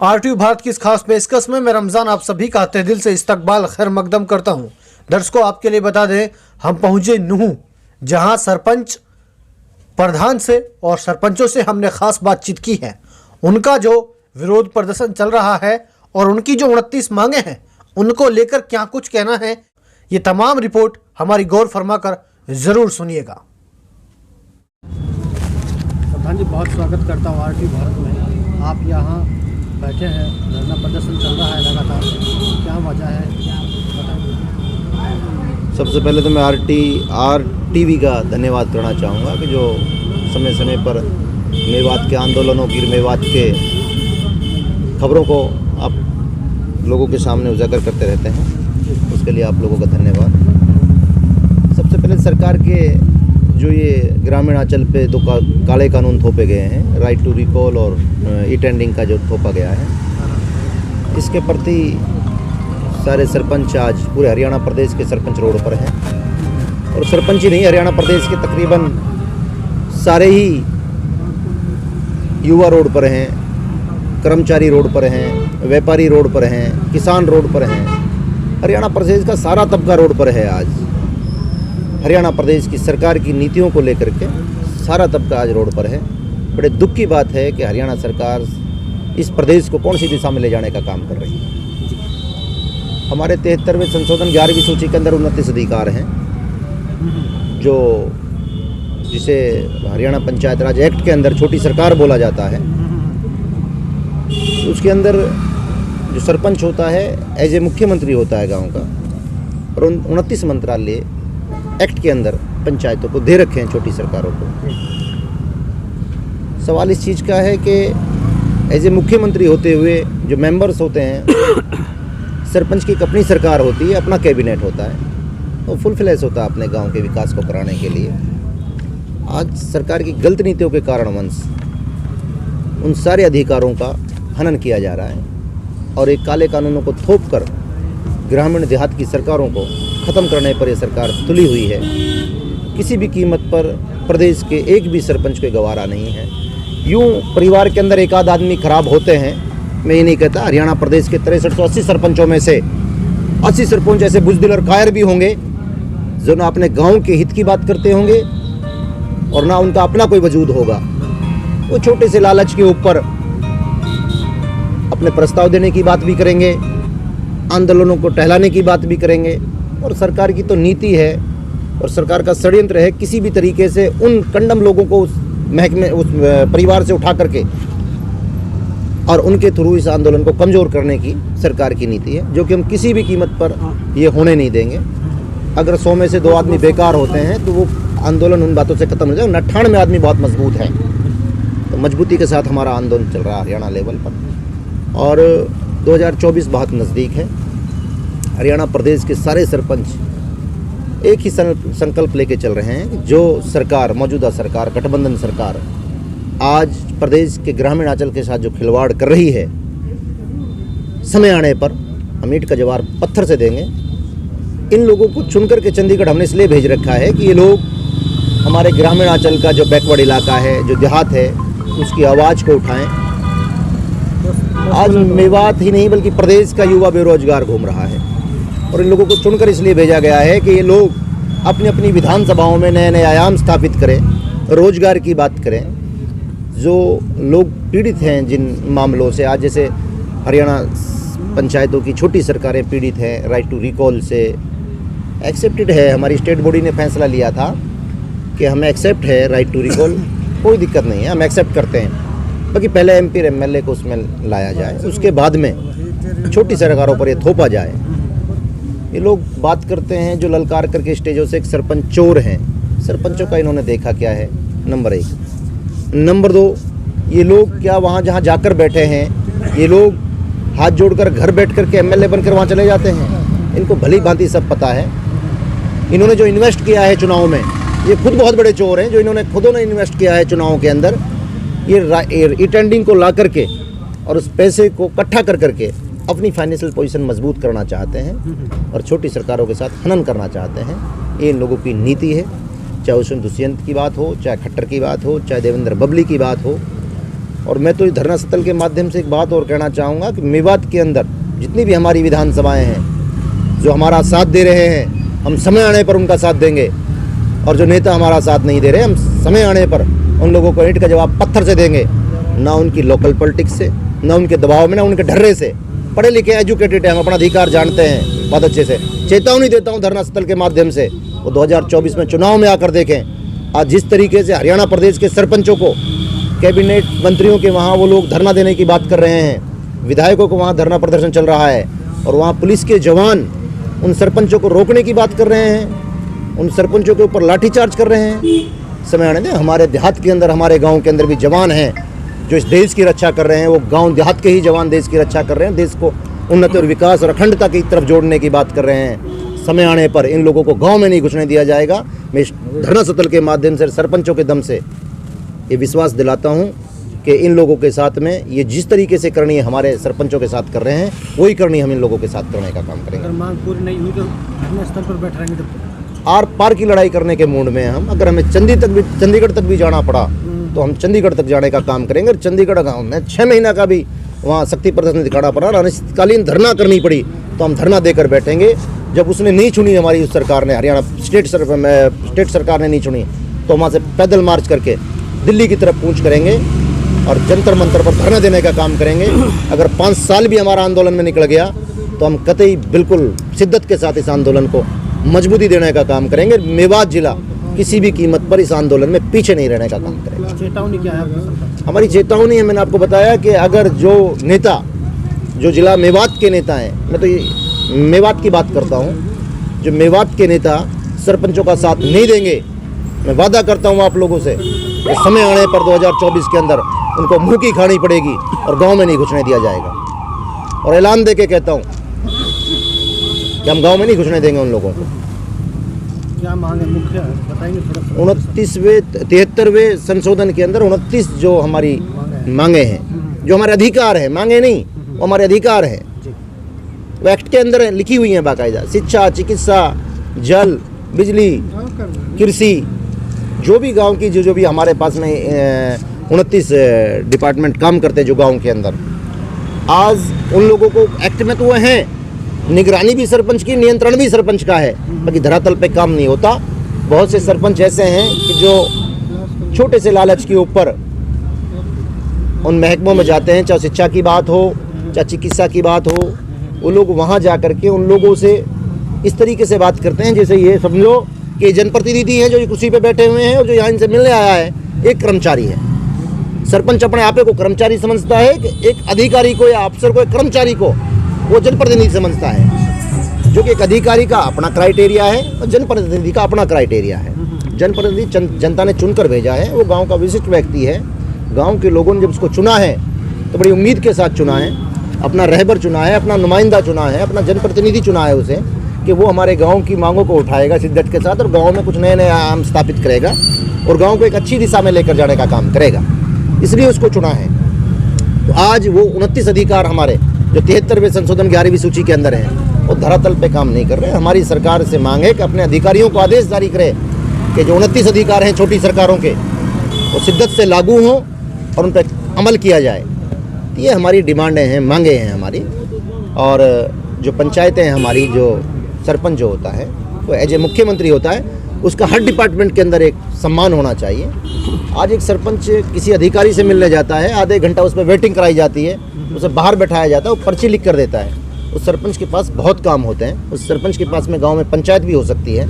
RTV Bharat की इस खास पेशकश में मैं रमजान आप सभी का तहे दिल से इस्तकबाल खैर मकदम करता हूं। दर्शकों, आपके लिए बता दें, हम पहुंचे नूह, जहां सरपंच प्रधान से और सरपंचों से हमने खास बातचीत की है। उनका जो विरोध प्रदर्शन चल रहा है और उनकी जो 29 मांगे हैं उनको लेकर क्या कुछ कहना है, ये तमाम रिपोर्ट हमारी गौर फरमाकर जरूर सुनिएगा। प्रधान जी, बहुत स्वागत करता हूँ आरटीवी भारत में। आप यहाँ बैठे हैं, धरना प्रदर्शन चल रहा है लगातार, क्या वजह है बताइए। सबसे पहले तो मैं आरटीवी का धन्यवाद करना चाहूँगा कि जो समय समय पर मेवात के आंदोलनों गिर मेवात के खबरों को आप लोगों के सामने उजागर करते रहते हैं, उसके लिए आप लोगों का धन्यवाद। सबसे पहले सरकार के जो ये ग्रामीण अंचल पे दो काले कानून थोपे गए हैं, राइट टू रिकॉल और ई-टेंडरिंग का जो थोपा गया है, इसके प्रति सारे सरपंच आज पूरे हरियाणा प्रदेश के सरपंच रोड पर हैं। और सरपंच ही नहीं, हरियाणा प्रदेश के तकरीबन सारे ही युवा रोड पर हैं, कर्मचारी रोड पर हैं, व्यापारी रोड पर हैं, किसान रोड पर हैं। हरियाणा प्रदेश का सारा तबका रोड पर है। आज हरियाणा प्रदेश की सरकार की नीतियों को लेकर के सारा तबका आज रोड पर है। बड़े दुख की बात है कि हरियाणा सरकार इस प्रदेश को कौन सी दिशा में ले जाने का काम कर रही है। हमारे 73वें संशोधन 11वीं सूची के अंदर 29 अधिकार हैं, जो जिसे हरियाणा पंचायत राज एक्ट के अंदर छोटी सरकार बोला जाता है। उसके अंदर जो सरपंच होता है एज ए मुख्यमंत्री होता है गांव का, और 29 मंत्रालय एक्ट के अंदर पंचायतों को दे रखे हैं, छोटी सरकारों को। सवाल इस चीज़ का है कि एज ए मुख्यमंत्री होते हुए जो मेंबर्स होते हैं, सरपंच की एक अपनी सरकार होती है, अपना कैबिनेट होता है, वो फुल फ्लैश होता है अपने गांव के विकास को कराने के लिए। आज सरकार की गलत नीतियों के कारणवश उन सारे अधिकारों का हनन किया जा रहा है और एक काले कानूनों को थोप कर ग्रामीण देहात की सरकारों को ख़त्म करने पर यह सरकार तुली हुई है। किसी भी कीमत पर प्रदेश के एक भी सरपंच को गवारा नहीं है। यूँ परिवार के अंदर एक आध आदमी खराब होते हैं, मैं ये नहीं कहता। हरियाणा प्रदेश के 6380 सरपंचों में से 80 सरपंच ऐसे बुजदिल और कायर भी होंगे जो ना अपने गांव के हित की बात करते होंगे और ना उनका अपना कोई वजूद होगा। वो छोटे से लालच के ऊपर अपने प्रस्ताव देने की बात भी करेंगे, आंदोलनों को टहलाने की बात भी करेंगे। और सरकार की तो नीति है और सरकार का षड्यंत्र है किसी भी तरीके से उन कंडम लोगों को उस महकमे उस परिवार से उठा करके और उनके थ्रू इस आंदोलन को कमज़ोर करने की सरकार की नीति है, जो कि हम किसी भी कीमत पर ये होने नहीं देंगे। अगर 100 में से 2 आदमी बेकार होते हैं तो वो आंदोलन उन बातों से ख़त्म हो जाएगा। 98 आदमी बहुत मजबूत है, तो मजबूती के साथ हमारा आंदोलन चल रहा है हरियाणा लेवल पर। और 2024 बहुत नज़दीक है। हरियाणा प्रदेश के सारे सरपंच एक ही संकल्प लेके चल रहे हैं। जो सरकार, मौजूदा सरकार, गठबंधन सरकार आज प्रदेश के ग्रामीण अंचल के साथ जो खिलवाड़ कर रही है, समय आने पर हम ईंट का जवाब पत्थर से देंगे। इन लोगों को चुनकर के चंडीगढ़ हमने इसलिए भेज रखा है कि ये लोग हमारे ग्रामीण अंचल का जो बैकवर्ड इलाका है, जो देहात है, उसकी आवाज़ को उठाएं। आज मेवात ही नहीं बल्कि प्रदेश का युवा बेरोजगार घूम रहा है और इन लोगों को चुनकर इसलिए भेजा गया है कि ये लोग अपनी अपनी विधानसभाओं में नए नए आयाम स्थापित करें, रोजगार की बात करें। जो लोग पीड़ित हैं जिन मामलों से, आज जैसे हरियाणा पंचायतों की छोटी सरकारें पीड़ित हैं, राइट टू रिकॉल से एक्सेप्टेड है। हमारी स्टेट बॉडी ने फैसला लिया था कि हमें एक्सेप्ट है राइट टू रिकॉल, कोई दिक्कत नहीं है, हम एक्सेप्ट करते हैं। बाकी पहले MP और MLA को उसमें लाया जाए, उसके बाद में छोटी सरकारों पर ये थोपा जाए। ये लोग बात करते हैं जो ललकार करके स्टेजों से एक सरपंच चोर हैं। सरपंचों का इन्होंने देखा क्या है, नंबर 1। नंबर 2, ये लोग क्या वहाँ जहाँ जाकर बैठे हैं, ये लोग हाथ जोड़कर घर बैठ करके MLA बनकर वहाँ चले जाते हैं। इनको भली भांति सब पता है। इन्होंने जो इन्वेस्ट किया है चुनाव में, ये खुद बहुत बड़े चोर हैं। जो इन्होंने खुदों ने इन्वेस्ट किया है चुनाव के अंदर, ये ई-टेंडरिंग को ला करके और उस पैसे को इकट्ठा कर करके अपनी फाइनेंशियल पोजीशन मजबूत करना चाहते हैं और छोटी सरकारों के साथ हनन करना चाहते हैं। ये इन लोगों की नीति है। चाहे उसमें दुष्यंत की बात हो, चाहे खट्टर की बात हो, चाहे देवेंद्र बबली की बात हो, और मैं तो इस धरना स्थल के माध्यम से एक बात और कहना चाहूँगा कि मेवात के अंदर जितनी भी हमारी विधानसभाएं हैं, जो हमारा साथ दे रहे हैं, हम समय आने पर उनका साथ देंगे, और जो नेता हमारा साथ नहीं दे रहे, हम समय आने पर उन लोगों को ईंट का जवाब पत्थर से देंगे, ना उनकी लोकल पॉलिटिक्स से, ना उनके दबाव में, ना उनके ढर्रे से। पढ़े लिखे एजुकेटेड हैं, हम अपना अधिकार जानते हैं बहुत अच्छे से। चेतावनी देता हूँ धरना स्थल के माध्यम से, वो 2024 में चुनाव में आकर देखें। आज जिस तरीके से हरियाणा प्रदेश के सरपंचों को, कैबिनेट मंत्रियों के वहाँ वो लोग धरना देने की बात कर रहे हैं, विधायकों को वहाँ धरना प्रदर्शन चल रहा है, और वहाँ पुलिस के जवान उन सरपंचों को रोकने की बात कर रहे हैं, उन सरपंचों के ऊपर लाठीचार्ज कर रहे हैं। समय आने दें, हमारे देहात के अंदर, हमारे गांव के अंदर भी जवान हैं जो इस देश की रक्षा कर रहे हैं। वो गांव देहात के ही जवान देश की रक्षा कर रहे हैं, देश को उन्नति और विकास और अखंडता की तरफ जोड़ने की बात कर रहे हैं। समय आने पर इन लोगों को गाँव में नहीं घुसने दिया जाएगा। मैं इस धरना स्थल के माध्यम से सरपंचों के दम से ये विश्वास दिलाता हूँ कि इन लोगों के साथ में ये जिस तरीके से करनी है हमारे सरपंचों के साथ कर रहे हैं, वही करनी हम इन लोगों के साथ करने का काम करेंगे। अगर मांग पूरी नहीं हुई तो धरना स्थल पर बैठ रहेंगे तब आर पार की लड़ाई करने के मूड में हैं हम। अगर हमें चंडीगढ़ तक भी जाना पड़ा तो हम चंडीगढ़ तक जाने का काम करेंगे। चंडीगढ़ गाँव में 6 महीना का भी वहाँ शक्ति प्रदर्शन दिखाना पड़ा, अनिश्चितकालीन धरना करनी पड़ी, तो हम धरना देकर बैठेंगे। जब उसने नहीं चुनी, हमारी उस सरकार ने, हरियाणा स्टेट सरकार ने नहीं चुनी, तो वहाँ से पैदल मार्च करके दिल्ली की तरफ कूच करेंगे और जंतर मंतर पर धरना देने का काम करेंगे। अगर 5 साल भी हमारा आंदोलन में निकल गया तो हम कतई बिल्कुल शिद्दत के साथ इस आंदोलन को मजबूती देने का काम करेंगे। मेवात जिला किसी भी कीमत पर इस आंदोलन में पीछे नहीं रहने का काम करेगा। चेतावनी क्या है आपकी सरकार? हमारी चेतावनी है, मैंने आपको बताया कि अगर जो नेता, जो जिला मेवात के नेता हैं, मैं तो ये मेवात की बात करता हूँ, जो मेवात के नेता सरपंचों का साथ नहीं देंगे, मैं वादा करता हूँ आप लोगों से कि समय आने पर 2024 के अंदर उनको मुंह की खानी पड़ेगी और गांव में नहीं घुसने दिया जाएगा। और ऐलान दे के कहता हूँ कि हम गांव में नहीं घुसने देंगे उन लोगों को। क्या मांग है मुख्य, बताएंगे थोड़ा? 73वें संशोधन के अंदर 29 जो हमारी मांगे हैं, जो हमारे अधिकार हैं, मांगे नहीं, वो हमारे अधिकार हैं, वो एक्ट के अंदर लिखी हुई हैं बाकायदा। शिक्षा, चिकित्सा, जल, बिजली, कृषि, जो भी गांव की जो भी हमारे पास में 29 डिपार्टमेंट काम करते हैं जो गांव के अंदर, आज उन लोगों को एक्ट में तो वो हैं, निगरानी भी सरपंच की, नियंत्रण भी सरपंच का है, बाकी धरातल पे काम नहीं होता। बहुत से सरपंच ऐसे हैं कि जो छोटे से लालच के ऊपर उन महकमों में जाते हैं, चाहे शिक्षा की बात हो, चाहे चिकित्सा की बात हो, वो लोग वहाँ जा करके उन लोगों से इस तरीके से बात करते हैं जैसे ये समझो कि जनप्रतिनिधि हैं जो कुर्सी पे बैठे हुए हैं और जो यहाँ इनसे मिलने आया है एक कर्मचारी है। सरपंच अपने आप को कर्मचारी समझता है कि एक अधिकारी को या अफसर को, एक कर्मचारी को वो जनप्रतिनिधि समझता है, जो कि एक अधिकारी का अपना क्राइटेरिया है और जनप्रतिनिधि का अपना क्राइटेरिया है। जनप्रतिनिधि जनता ने चुनकर भेजा है, वो गांव का विशिष्ट व्यक्ति है। गांव के लोगों ने जब उसको चुना है तो बड़ी उम्मीद के साथ चुना है, अपना रहबर चुना है, अपना नुमाइंदा चुना है, अपना जनप्रतिनिधि चुना है उसे, कि वो हमारे गांव की मांगों को उठाएगा शिद्दत के साथ और गांव में कुछ नए नए आयाम स्थापित करेगा और गांव को एक अच्छी दिशा में लेकर जाने का काम करेगा, इसलिए उसको चुना है। तो आज वो 29 अधिकार हमारे जो 73वें संशोधन 11वीं सूची के अंदर हैं, वो धरातल पे काम नहीं कर रहे। हमारी सरकार से मांग है कि अपने अधिकारियों को आदेश जारी करे कि जो 29 अधिकार हैं छोटी सरकारों के, वो शिद्दत से लागू हों और उन पर अमल किया जाए। तो ये हमारी डिमांडें हैं, मांगे हैं हमारी। और जो पंचायतें हैं हमारी, जो सरपंच जो होता है वो एज ए मुख्यमंत्री होता है, उसका हर डिपार्टमेंट के अंदर एक सम्मान होना चाहिए। आज एक सरपंच किसी अधिकारी से मिलने जाता है, आधे घंटा उस पर वेटिंग कराई जाती है, उसे बाहर बैठाया जाता है, वो पर्ची लिख कर देता है। उस सरपंच के पास बहुत काम होते हैं। उस सरपंच के पास में गांव में पंचायत भी हो सकती है,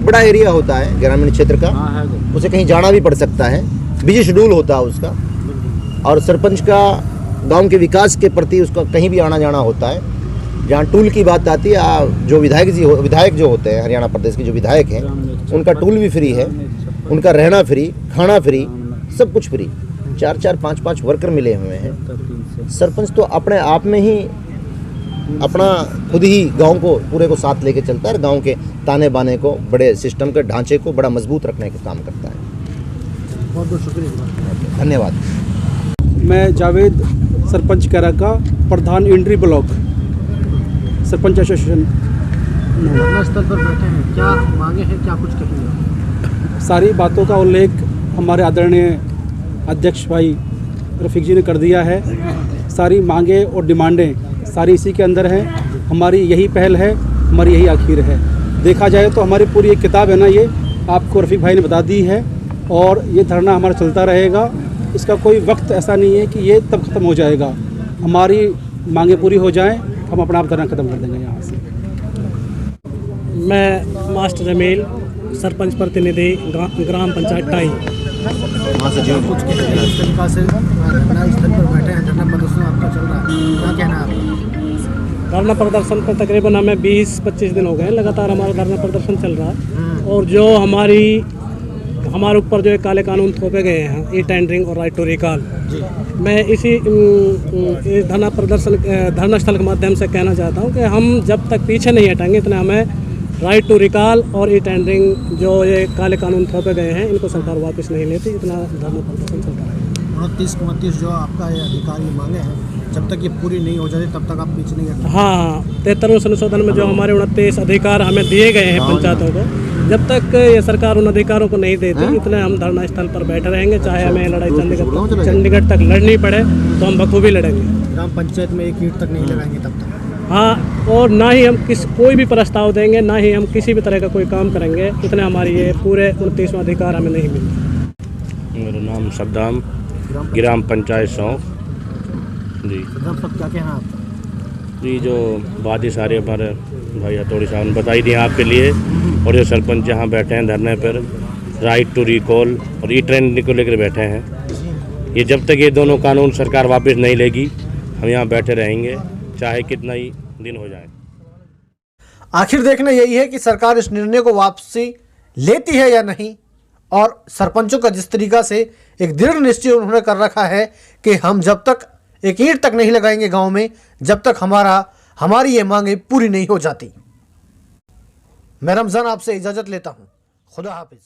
बड़ा एरिया होता है ग्रामीण क्षेत्र का, उसे कहीं जाना भी पड़ सकता है, बिजी शेड्यूल होता है उसका, और सरपंच का गांव के विकास के प्रति उसका कहीं भी आना जाना होता है। जहाँ टूल की बात आती है, जो विधायक जो होते हैं हरियाणा प्रदेश के जो विधायक हैं, उनका टूल भी फ्री है, उनका रहना फ्री, खाना फ्री, सब कुछ फ्री। 4-4, 5-5 वर्कर मिले हुए हैं। सरपंच तो अपने आप में ही अपना खुद ही गांव को पूरे को साथ लेके चलता है, गांव के ताने बाने को, बड़े सिस्टम के ढांचे को बड़ा मजबूत रखने का काम करता है। बहुत बहुत शुक्रिया, धन्यवाद। मैं जावेद, सरपंच कैरा का प्रधान इंड्री ब्लॉक, सरपंच एसोसिएशन। धरना स्थल पर बैठे हैं, क्या मांगे हैं, क्या कुछ कहेंगे? सारी बातों का उल्लेख हमारे आदरणीय अध्यक्ष भाई रफ़ीक जी ने कर दिया है। सारी मांगे और डिमांडें सारी इसी के अंदर हैं। हमारी यही पहल है, हमारी यही आखिर है। देखा जाए तो हमारी पूरी एक किताब है ना, ये आपको रफ़ीक भाई ने बता दी है और ये धरना हमारा चलता रहेगा। इसका कोई वक्त ऐसा नहीं है कि ये तब ख़त्म हो जाएगा। हमारी मांगे पूरी हो जाएं, हम अपना आप धरना ख़त्म कर देंगे यहाँ से। मैं मास्टर जमील, सरपंच प्रतिनिधि ग्राम पंचायत टाई। कुछ इस तरीका से धरना स्थल पर बैठे हैं, धरना प्रदर्शन आपका चल रहा है, क्या कहना है आपका? धरना प्रदर्शन पर तकरीबन हमें 20-25 दिन हो गए, लगातार हमारा धरना प्रदर्शन चल रहा है। और जो हमारे ऊपर जो काले कानून थोपे गए हैं, ई टेंडरिंग और राइट टू रिकॉल, मैं इसी धरना स्थल के माध्यम से कहना चाहता हूं कि हम जब तक पीछे नहीं हटेंगे इतना हमें राइट टू रिकॉल और ई टेंडरिंग जो ये काले कानून थोपे गए हैं इनको सरकार वापस नहीं लेती, इतना धरना प्रदर्शन चलता रहेगा। 29 जो आपका ये अधिकारी मांगे हैं, जब तक ये पूरी नहीं हो जाती तब तक आप पीछे नहीं हटेंगे? हाँ, 73वें संशोधन में जो हमारे 29 अधिकार हमें दिए गए हैं पंचायतों को, जब तक ये सरकार उन अधिकारों को नहीं देती इतने हम धरना स्थल पर बैठे रहेंगे। चाहे हमें लड़ाई चंडीगढ़ तक लड़नी पड़े तो हम बखूबी लड़ेंगे। ग्राम पंचायत में एक ईंट तक नहीं लगाएंगे तब तक? हाँ, और ना ही हम कोई भी प्रस्ताव देंगे, ना ही हम किसी भी तरह का कोई काम करेंगे, इतने हमारी ये पूरे 29वां अधिकार हमें नहीं मिलते। मेरा नाम सद्दाम, ग्राम पंचायत सौंफ जी। सद्दाम साहब, क्या कहना है आपका? जी, जो बातें सारे हमारे भाई हथौड़ी साहब ने बताई दी आपके लिए, और जो सरपंच यहाँ बैठे हैं धरने पर राइट टू रिकॉल और ई टेंडरिंग को लेकर बैठे हैं, ये जब तक ये दोनों कानून सरकार वापस नहीं लेगी हम यहाँ बैठे रहेंगे, चाहे कितना ही दिन हो जाए। आखिर देखना यही है कि सरकार इस निर्णय को वापसी लेती है या नहीं। और सरपंचों का जिस तरीका से एक दृढ़ निश्चय उन्होंने कर रखा है कि हम जब तक एक ईंट तक नहीं लगाएंगे गांव में, जब तक हमारी ये मांगे पूरी नहीं हो जाती। मैं रमजान आपसे इजाजत लेता हूं। खुदा हाफिज।